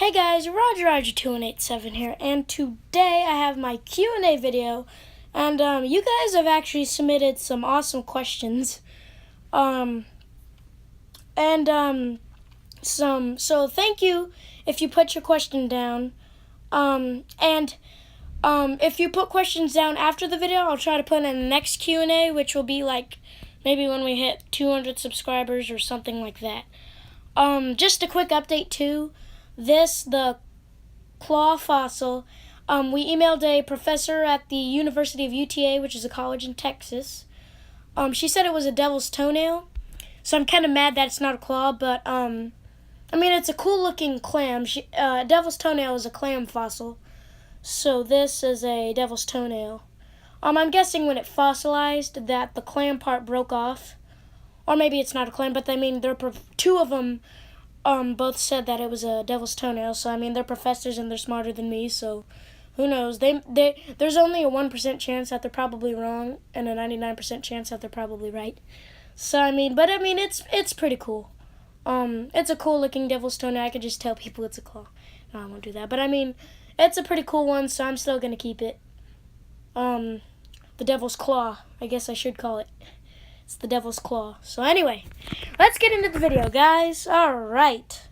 Hey guys, Roger2187 here, and today I have my Q&A video, and you guys have actually submitted some awesome questions, um, and so thank you if you put your question down, and if you put questions down after the video, I'll try to put in the next Q&A, which will be like maybe when we hit 200 subscribers or something like that. Just a quick update too. The claw fossil, we emailed a professor at the University of UTA, which is a college in Texas. She said it was a devil's toenail, so I'm kind of mad that it's not a claw, but, I mean, it's a cool-looking clam. Devil's toenail is a clam fossil, so this is a devil's toenail. I'm guessing when it fossilized that the clam part broke off, or maybe it's not a clam, but I mean, two of them both said that it was a devil's toenail, so I mean, they're professors and they're smarter than me, so who knows? There's only a 1% chance that they're probably wrong, and a 99% chance that they're probably right. So I mean, it's pretty cool. It's a cool looking devil's toenail. I could just tell people it's a claw. No, I won't do that. But I mean, it's a pretty cool one, so I'm still gonna keep it. The devil's claw, I guess I should call it. It's the devil's claw. So anyway, let's get into the video, guys. Alright.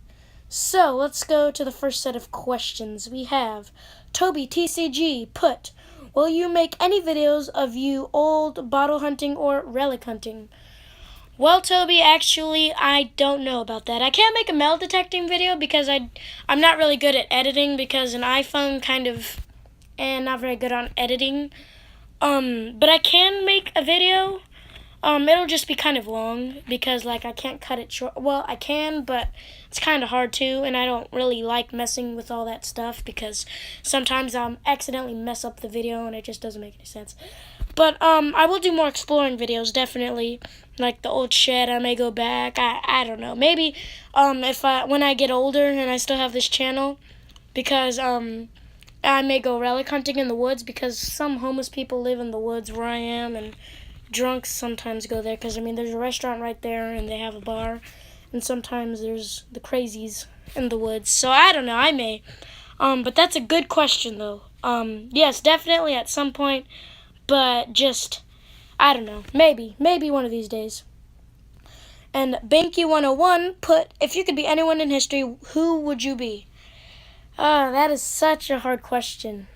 So, let's go to the first set of questions. We have Toby TCG put, will you make any videos of you old bottle hunting or relic hunting? Well, Toby, actually, I don't know about that. I can't make a metal detecting video because I'm not really good at editing, because an iPhone kind of, not very good on editing. But I can make a video. It'll just be kind of long because, like, I can't cut it short. Well, I can, but it's kind of hard to, and I don't really like messing with all that stuff because sometimes I'll accidentally mess up the video and it just doesn't make any sense. But, I will do more exploring videos, definitely. Like the old shed, I may go back. I don't know. Maybe, when I get older and I still have this channel, because, I may go relic hunting in the woods because some homeless people live in the woods where I am, and drunks sometimes go there because, I mean, there's a restaurant right there and they have a bar, and sometimes there's the crazies in the woods. So I don't know, I may. But that's a good question, though. Yes, definitely at some point, but just, I don't know, maybe one of these days. And Banky101 put, if you could be anyone in history, who would you be? That is such a hard question.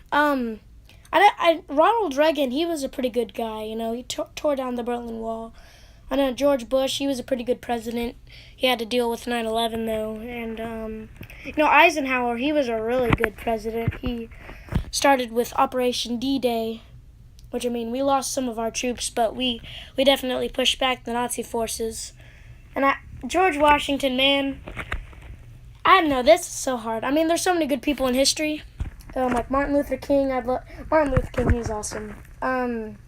Ronald Reagan, he was a pretty good guy, you know. He tore down the Berlin Wall. I know George Bush, he was a pretty good president. He had to deal with 9/11, though. And, Eisenhower, he was a really good president. He started with Operation D-Day, which, I mean, we lost some of our troops, but we definitely pushed back the Nazi forces. And George Washington, man, I don't know, this is so hard. I mean, there's so many good people in history. Like Martin Luther King, Martin Luther King, he's awesome. I don't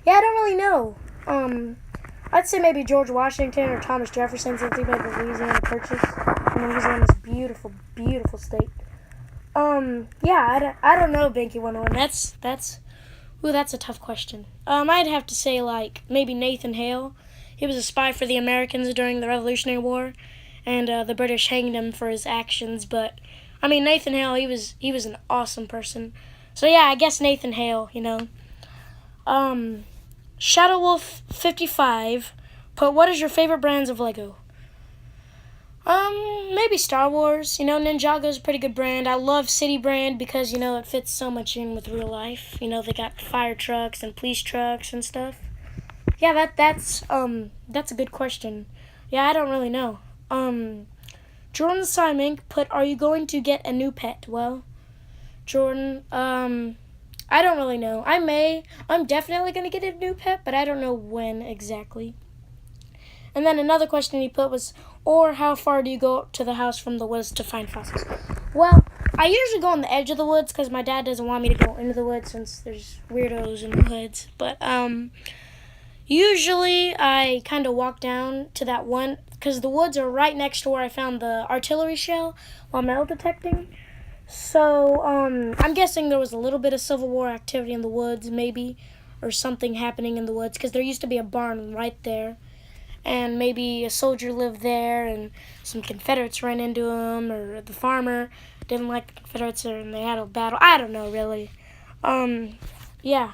really know. I'd say maybe George Washington or Thomas Jefferson, since he made the Louisiana Purchase. And Louisiana's beautiful, beautiful state. I don't know, Banky101. That's a tough question. I'd have to say, like, maybe Nathan Hale. He was a spy for the Americans during the Revolutionary War, and the British hanged him for his actions, but I mean, Nathan Hale, he was an awesome person. So yeah, I guess Nathan Hale, you know. ShadowWolf55 put, what is your favorite brands of Lego? Maybe Star Wars. You know, Ninjago's a pretty good brand. I love City brand because, you know, it fits so much in with real life. You know, they got fire trucks and police trucks and stuff. Yeah, that's a good question. Yeah, I don't really know. Jordan Simon put, are you going to get a new pet? Well, Jordan, I don't really know. I'm definitely going to get a new pet, but I don't know when exactly. And then another question he put was, or how far do you go to the house from the woods to find fossils? Well, I usually go on the edge of the woods because my dad doesn't want me to go into the woods since there's weirdos in the woods. But, usually I kind of walk down to that one, because the woods are right next to where I found the artillery shell while metal detecting. So, I'm guessing there was a little bit of Civil War activity in the woods, maybe, or something happening in the woods, because there used to be a barn right there. and maybe a soldier lived there, and some Confederates ran into him, or the farmer didn't like the Confederates, and they had a battle. I don't know, really. Yeah.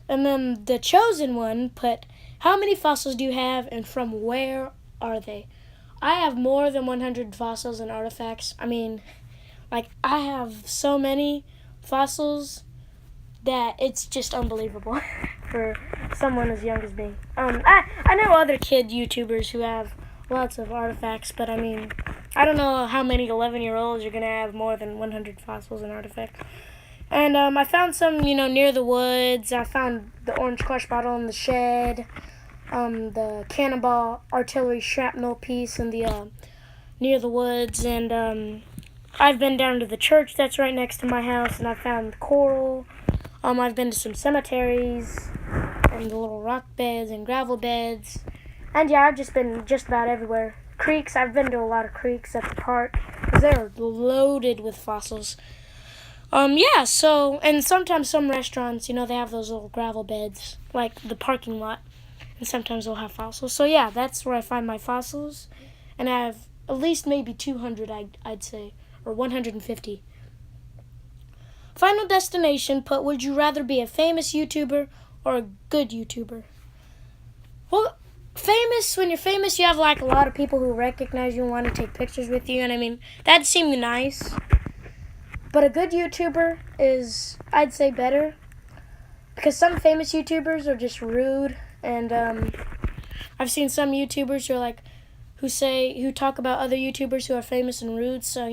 And then the chosen one put, how many fossils do you have, and from where are they? I have more than 100 fossils and artifacts. I mean, like, I have so many fossils that it's just unbelievable for someone as young as me. I know other kid YouTubers who have lots of artifacts, but I mean, I don't know how many 11-year-olds are going to have more than 100 fossils and artifacts. And I found some, near the woods. I found the orange crush bottle in the shed, the cannonball artillery shrapnel piece in the near the woods, and I've been down to the church that's right next to my house, and I found coral. I've been to some cemeteries and the little rock beds and gravel beds, and yeah, I've just been just about everywhere. Creeks, I've been to a lot of creeks at the park because they're loaded with fossils. Yeah, so, and sometimes some restaurants, they have those little gravel beds, like the parking lot, and sometimes they'll have fossils. So yeah, that's where I find my fossils, and I have at least maybe 200, I'd say, or 150. Final destination put, would you rather be a famous YouTuber or a good YouTuber? Well, famous, when you're famous, you have like a lot of people who recognize you and want to take pictures with you, and I mean, that'd seem nice. But a good YouTuber is, I'd say, better, because some famous YouTubers are just rude, and I've seen some YouTubers who are like, who talk about other YouTubers who are famous and rude. So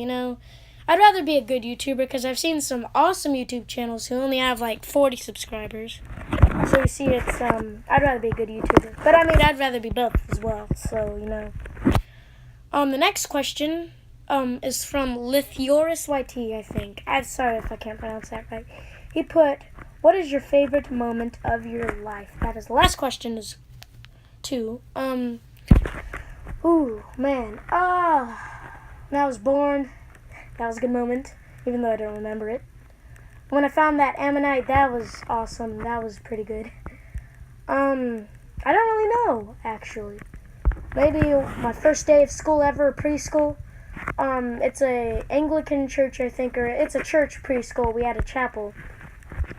I'd rather be a good YouTuber, because I've seen some awesome YouTube channels who only have like 40 subscribers. So you see, it's I'd rather be a good YouTuber, but I mean, I'd rather be both as well. So the next question is from Lithiorus YT, I think. I'm sorry if I can't pronounce that right. He put, what is your favorite moment of your life? That is the last question, is 2. Ooh, man. When I was born, that was a good moment, even though I don't remember it. When I found that ammonite, that was awesome. That was pretty good. I don't really know, actually. Maybe my first day of school ever, preschool. It's a Anglican church, I think, or it's a church preschool. We had a chapel.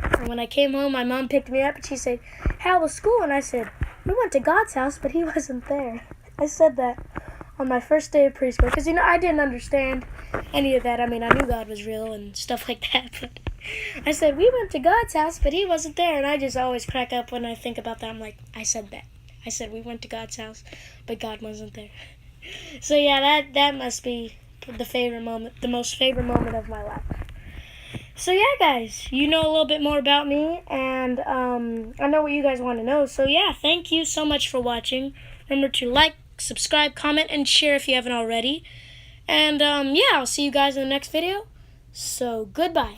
And when I came home, my mom picked me up and she said, how was school? And I said, we went to God's house, but he wasn't there. I said that on my first day of preschool, because, I didn't understand any of that. I mean, I knew God was real and stuff like that, but I said, we went to God's house, but he wasn't there. And I just always crack up when I think about that. I'm like, I said that. I said we went to God's house, but God wasn't there. So yeah, that must be the most favorite moment of my life. So yeah, guys, you know a little bit more about me, and I know what you guys want to know. So yeah, thank you so much for watching. Remember to like, subscribe, comment, and share if you haven't already. And yeah, I'll see you guys in the next video. So goodbye.